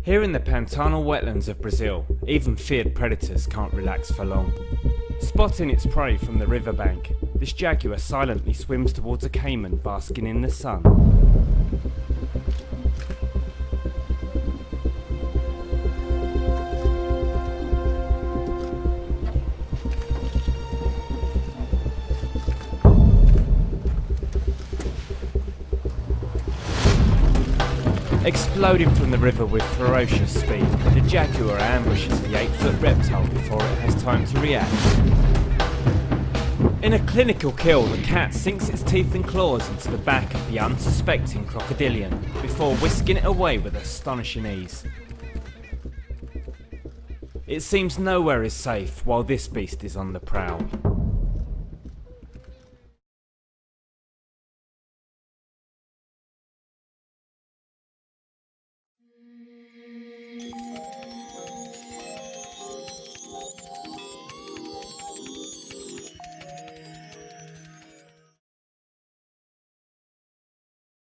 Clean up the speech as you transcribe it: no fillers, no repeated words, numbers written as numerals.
Here in the Pantanal wetlands of Brazil, even feared predators can't relax for long. Spotting its prey from the riverbank, this jaguar silently swims towards a caiman basking in the sun. Exploding from the river with ferocious speed, the jaguar ambushes the 8-foot reptile before it has time to react. In a clinical kill, the cat sinks its teeth and claws into the back of the unsuspecting crocodilian before whisking it away with astonishing ease. It seems nowhere is safe while this beast is on the prowl.